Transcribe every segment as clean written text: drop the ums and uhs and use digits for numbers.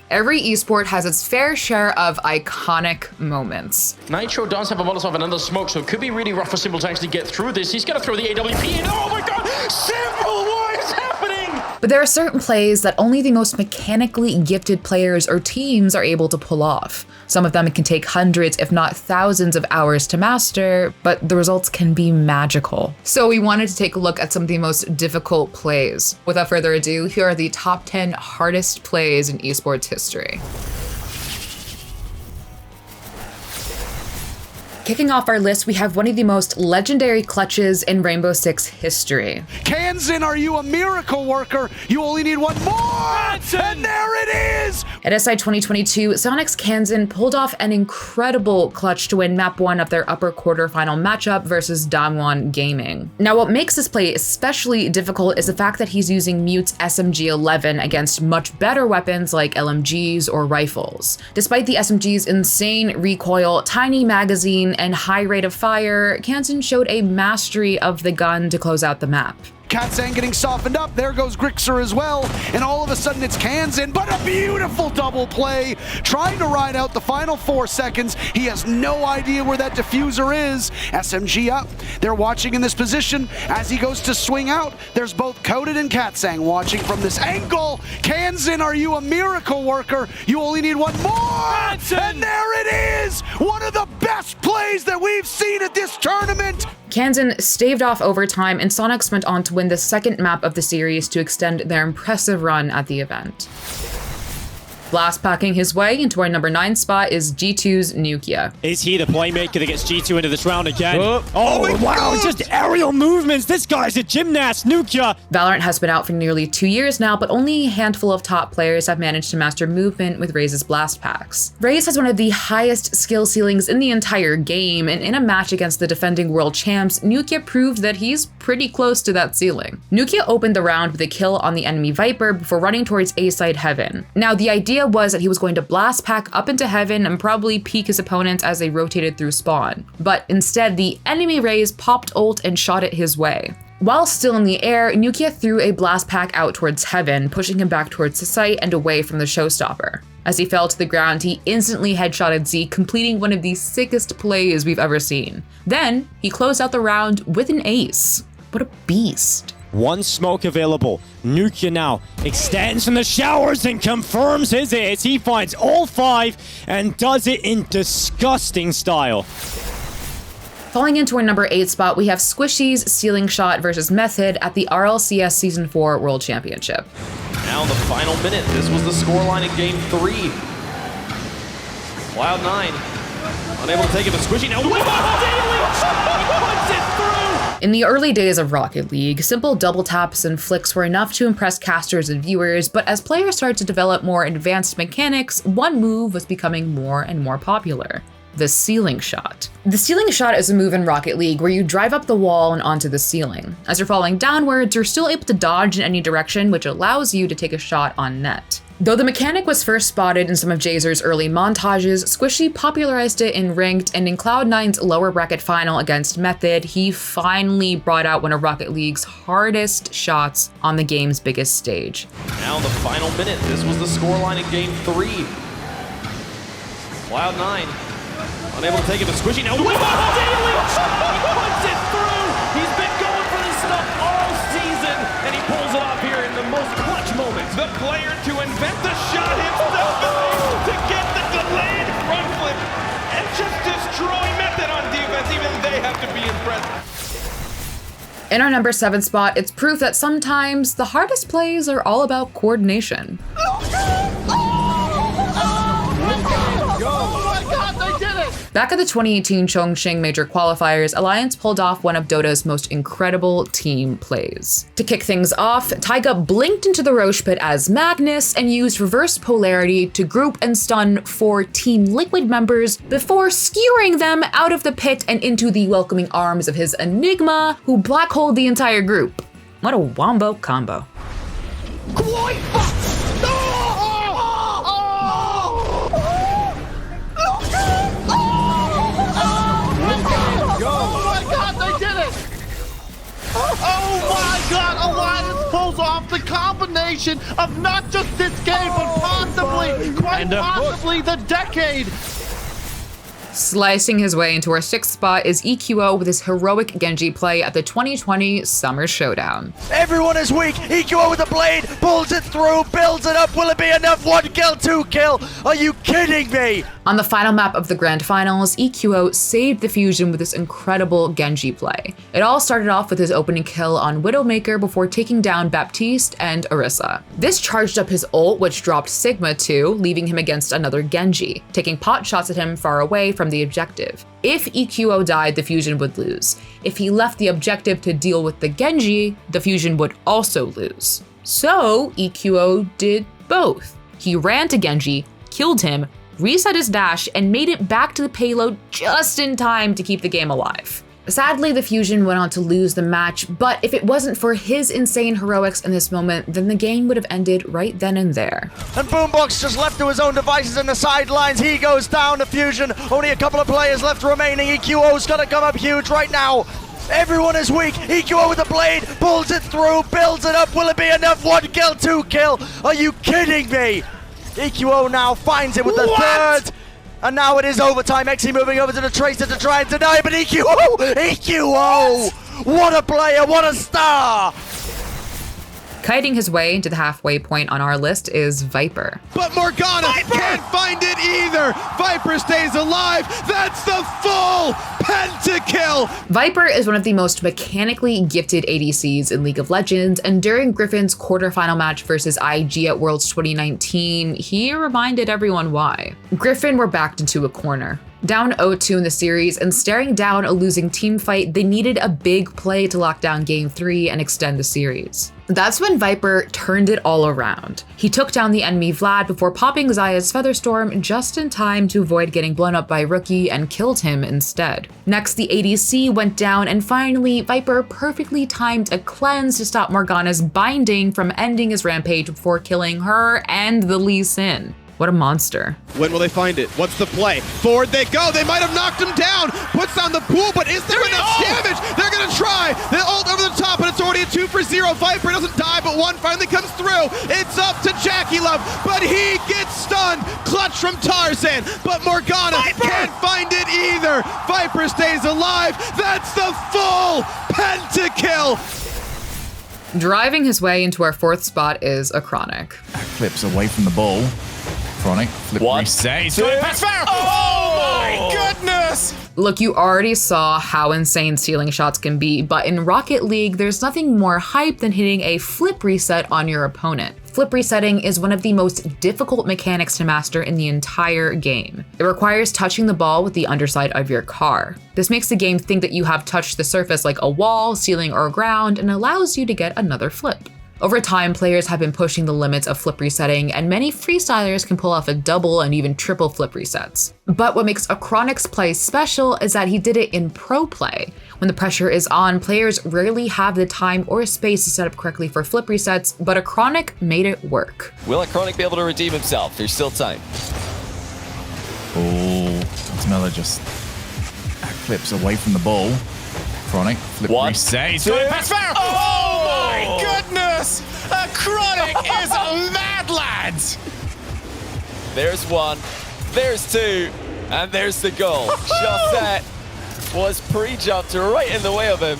Every esport has its fair share of iconic moments. Nitro does have a Molotov and another smoke, so it could be really rough for Simple to actually get through this. He's going to throw the AWP in. Oh my god! Simple, what is happening? But there are certain plays that only the most mechanically gifted players or teams are able to pull off. Some of them can take hundreds, if not thousands of hours to master, but the results can be magical. So we wanted to take a look at some of the most difficult plays. Without further ado, here are the top 10 hardest plays in esports history. Kicking off our list, we have one of the most legendary clutches in Rainbow Six history. Kansan, are you a miracle worker? You only need one more! Kansan! And there it is! At SI 2022, Sonic's Kansan pulled off an incredible clutch to win map 1 of their upper quarterfinal matchup versus Damwon Gaming. Now, what makes this play especially difficult is the fact that he's using Mute's SMG-11 against much better weapons like LMGs or rifles. Despite the SMG's insane recoil, tiny magazine, and high rate of fire, Kansan showed a mastery of the gun to close out the map. Kansan getting softened up, there goes Grixer as well, and all of a sudden it's Kansan, but a beautiful double play, trying to ride out the final 4 seconds. He has no idea where that diffuser is. SMG up, they're watching in this position. As he goes to swing out, there's both Coded and Katsang watching from this angle. Kansan, are you a miracle worker? You only need one more! Kansan! And there it is! One of the best plays that we've seen at this tournament! Kansan staved off overtime, and Sonics went on to win the second map of the series to extend their impressive run at the event. Blast packing his way into our number 9 spot is G2's Nukia. Is he the playmaker that gets G2 into this round again? Oh wow, it's just aerial movements. This guy's a gymnast, Nukia. Valorant has been out for nearly 2 years now, but only a handful of top players have managed to master movement with Raze's blast packs. Raze has one of the highest skill ceilings in the entire game, and in a match against the defending world champs, Nukia proved that he's pretty close to that ceiling. Nukia opened the round with a kill on the enemy Viper before running towards A-side heaven. Now, the idea was that he was going to blast pack up into heaven and probably peek his opponents as they rotated through spawn. But instead, the enemy Raze popped ult and shot it his way. While still in the air, Nukia threw a blast pack out towards heaven, pushing him back towards the site and away from the showstopper. As he fell to the ground, he instantly headshotted Z, completing one of the sickest plays we've ever seen. Then, he closed out the round with an ace. What a beast. One smoke available. Nukia now extends from the showers and confirms his ace. He finds all 5 and does it in disgusting style. Falling into our number 8 spot, we have Squishy's Ceiling Shot versus Method at the RLCS Season 4 World Championship. Now in the final minute, this was the scoreline in Game 3. Cloud9 unable to take it, but Squishy now with a Ceiling Shot! He puts it through! In the early days of Rocket League, simple double taps and flicks were enough to impress casters and viewers, but as players started to develop more advanced mechanics, one move was becoming more and more popular: the Ceiling Shot. The Ceiling Shot is a move in Rocket League where you drive up the wall and onto the ceiling. As you're falling downwards, you're still able to dodge in any direction, which allows you to take a shot on net. Though the mechanic was first spotted in some of Jazer's early montages, Squishy popularized it in Ranked, and in Cloud9's lower bracket final against Method, he finally brought out one of Rocket League's hardest shots on the game's biggest stage. Now in the final minute, this was the scoreline in Game 3. Cloud9 unable to take it, but Squishy now with a Ceiling Shot! He puts it through! He's been going for this stuff all season, and he pulls it off here in the most clutch moments. The player to invent the shot himself is able to get the delayed front flip and just destroy Method on defense. Even they have to be impressed. In our number 7 spot, it's proof that sometimes the hardest plays are all about coordination. Back at the 2018 Chongqing Major Qualifiers, Alliance pulled off one of Dota's most incredible team plays. To kick things off, Tyga blinked into the Roche pit as Magnus and used reverse polarity to group and stun 4 Team Liquid members before skewering them out of the pit and into the welcoming arms of his Enigma, who black holed the entire group. What a wombo combo. Oh my god, Alliance pulls off the combination of not just this game, but possibly quite possibly the decade. Slicing his way into our 6th spot is EQO with his heroic Genji play at the 2020 Summer Showdown. Everyone is weak. EQO with the blade, pulls it through, builds it up. Will it be enough? 1 kill, 2 kill. Are you kidding me? On the final map of the Grand Finals, EQO saved the Fusion with this incredible Genji play. It all started off with his opening kill on Widowmaker before taking down Baptiste and Orisa. This charged up his ult, which dropped Sigma too, leaving him against another Genji, taking pot shots at him far away from the objective. If EQO died, the Fusion would lose. If he left the objective to deal with the Genji, the Fusion would also lose. So EQO did both. He ran to Genji, killed him, reset his dash, and made it back to the payload just in time to keep the game alive. Sadly, the Fusion went on to lose the match, but if it wasn't for his insane heroics in this moment, then the game would have ended right then and there. And Boombox just left to his own devices in the sidelines. He goes down to Fusion. Only a couple of players left remaining. EQO's gonna come up huge right now. Everyone is weak. EQO with the blade, pulls it through, builds it up. Will it be enough? 1 kill, 2 kill. Are you kidding me? EQO now finds it with the third. And now it is overtime. Exy moving over to the Tracer to try and deny, but EQO! What a player, what a star! Kiting his way to the halfway point on our list is Viper. But Morgana can't find it either. Viper stays alive. That's the full pentakill. Viper is one of the most mechanically gifted ADCs in League of Legends, and during Griffin's quarterfinal match versus IG at Worlds 2019, he reminded everyone why. Griffin were backed into a corner. Down 0-2 in the series and staring down a losing team fight, they needed a big play to lock down Game 3 and extend the series. That's when Viper turned it all around. He took down the enemy Vlad before popping Xayah's Featherstorm just in time to avoid getting blown up by Rookie and killed him instead. Next, the ADC went down, and finally, Viper perfectly timed a cleanse to stop Morgana's binding from ending his rampage before killing her and the Lee Sin. What a monster. When will they find it? What's the play? Forward they go. They might have knocked him down. Puts down the pool, but is there enough damage? They're going to try. They ult over the top, but it's already a 2-for-0. Viper doesn't die, but one finally comes through. It's up to Jackie Love, but he gets stunned. Clutch from Tarzan, but Morgana can't find it either. Viper stays alive. That's the full pentakill. Driving his way into our 4th spot is a Chronic. Flips away from the ball. Chronic, flip reset. He's going past Farrell. Oh my goodness! Look, you already saw how insane stealing shots can be, but in Rocket League, there's nothing more hype than hitting a flip reset on your opponent. Flip resetting is one of the most difficult mechanics to master in the entire game. It requires touching the ball with the underside of your car. This makes the game think that you have touched the surface like a wall, ceiling, or ground, and allows you to get another flip. Over time, players have been pushing the limits of flip resetting, and many freestylers can pull off a double and even triple flip resets. But what makes a Chronic's play special is that he did it in pro play. When the pressure is on, players rarely have the time or space to set up correctly for flip resets, but a Chronic made it work. Will a Chronic be able to redeem himself? There's still time. Oh, Miller just flips away from the ball. Chronic, flip reset. He's going past Farrell. Oh my goodness! A Chronic is mad, lads! There's one, there's two, and there's the goal. Chaussette was pre-jumped right in the way of him.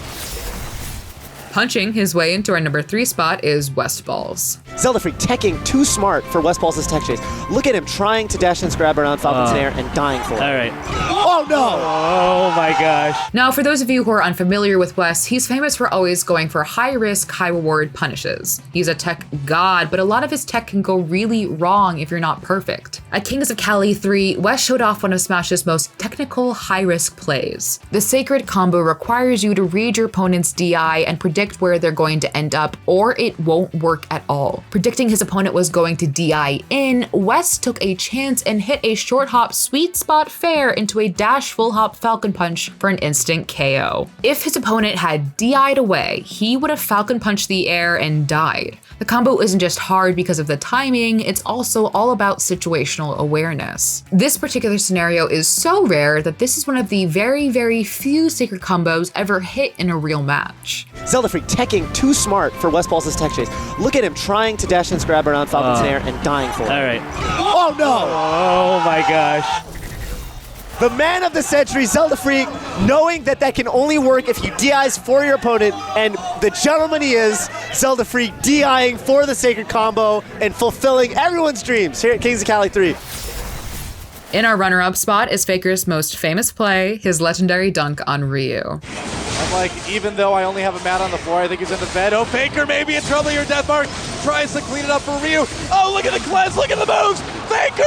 Punching his way into our number 3 spot is Westballz. Zelda Freak teching too smart for Westballz' tech chase. Look at him trying to dash and scrab around Falcon's Snare and dying for it. All right. Oh no! Oh my gosh. Now, for those of you who are unfamiliar with Wes, he's famous for always going for high risk, high reward punishes. He's a tech god, but a lot of his tech can go really wrong if you're not perfect. At Kings of Cali 3, Wes showed off one of Smash's most technical high risk plays. The Sacred combo requires you to read your opponent's DI and predict where they're going to end up, or it won't work at all. Predicting his opponent was going to DI in, Wes took a chance and hit a short hop sweet spot fair into a dash full hop Falcon Punch for an instant KO. If his opponent had DI'd away, he would have Falcon Punched the air and died. The combo isn't just hard because of the timing, it's also all about situational awareness. This particular scenario is so rare that this is one of the very, very few Sacred combos ever hit in a real match. Zelda Freak teching too smart for Westballz' tech chase. Look at him trying trying to dash and grab around Falcon's Snare and dying for it. All right. Oh no! Oh my gosh. The man of the century, Zelda Freak, knowing that that can only work if you DIs for your opponent, and the gentleman he is, Zelda Freak DIing for the Sacred Combo and fulfilling everyone's dreams here at Kings of Cali 3. In our runner-up spot is Faker's most famous play, his legendary dunk on Ryu. I'm like, even though I only have a mat on the floor, I think he's in the bed. Oh, Faker may be in trouble here. Deathmark tries to clean it up for Ryu. Oh, look at the cleanse, look at the moves. Faker,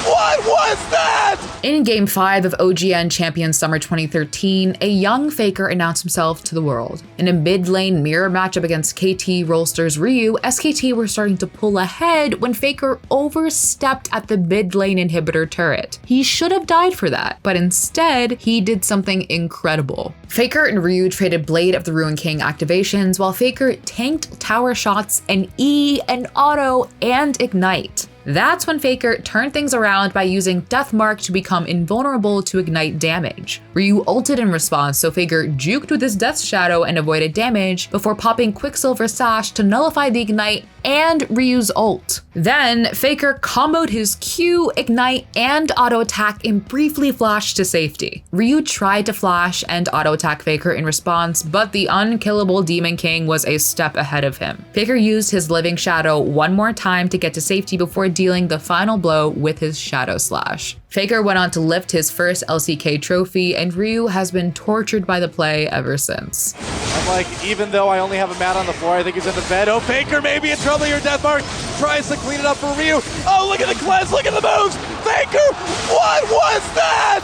what was that? In Game 5 of OGN Champion Summer 2013, a young Faker announced himself to the world. In a mid-lane mirror matchup against KT Rolster's Ryu, SKT were starting to pull ahead when Faker overstepped at the mid-lane inhibitor turret. He should have died for that, but instead, he did something incredible. Faker and Ryu traded Blade of the Ruin King activations, while Faker tanked tower shots and E and auto and ignite. That's when Faker turned things around by using Deathmark to become invulnerable to ignite damage. Ryu ulted in response, so Faker juked with his Death Shadow and avoided damage before popping Quicksilver Sash to nullify the ignite and Ryu's ult. Then Faker comboed his Q, ignite, and auto attack and briefly flashed to safety. Ryu tried to flash and auto attack Faker in response, but the unkillable Demon King was a step ahead of him. Faker used his Living Shadow one more time to get to safety before dealing the final blow with his Shadow Slash. Faker went on to lift his first LCK trophy, and Ryu has been tortured by the play ever since. I'm like, even though I only have a mat on the floor, I think he's in the bed. Oh, Faker may be in trouble here. Deathmark tries to clean it up for Ryu. Oh, look at the cleanse, look at the moves. Faker, what was that?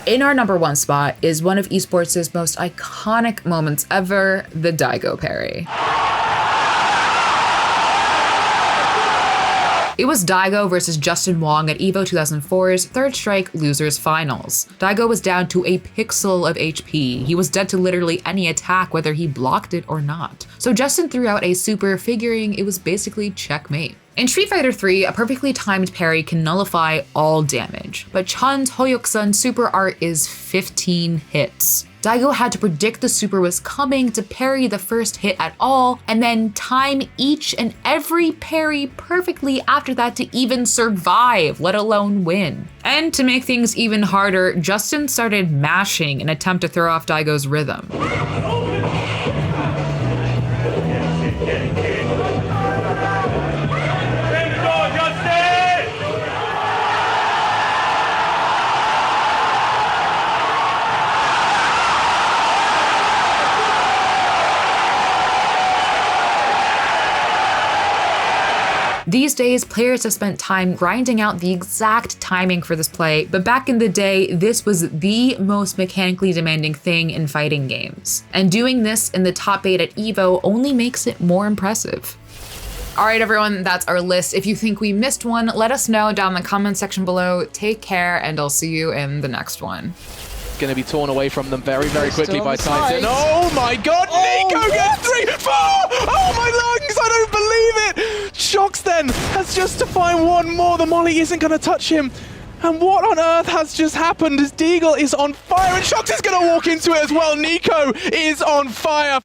In our number one spot is one of esports' most iconic moments ever, the Daigo parry. It was Daigo versus Justin Wong at EVO 2004's Third Strike Losers Finals. Daigo was down to a pixel of HP. He was dead to literally any attack, whether he blocked it or not. So Justin threw out a super, figuring it was basically checkmate. In Street Fighter 3, a perfectly timed parry can nullify all damage, but Chun's Hoyuksun super art is 15 hits. Daigo had to predict the super was coming to parry the first hit at all, and then time each and every parry perfectly after that to even survive, let alone win. And to make things even harder, Justin started mashing in an attempt to throw off Daigo's rhythm. These days, players have spent time grinding out the exact timing for this play, but back in the day, this was the most mechanically demanding thing in fighting games. And doing this in the top 8 at EVO only makes it more impressive. All right, everyone, that's our list. If you think we missed one, let us know down in the comment section below. Take care, and I'll see you in the next one. Going to be torn away from them very, very quickly by Titan. Oh my god, Nico gets 3, 4! Oh my lungs, I don't believe it! Shox then has just to find one more. The molly isn't going to touch him. And what on earth has just happened as Deagle is on fire and Shox is going to walk into it as well. Nico is on fire.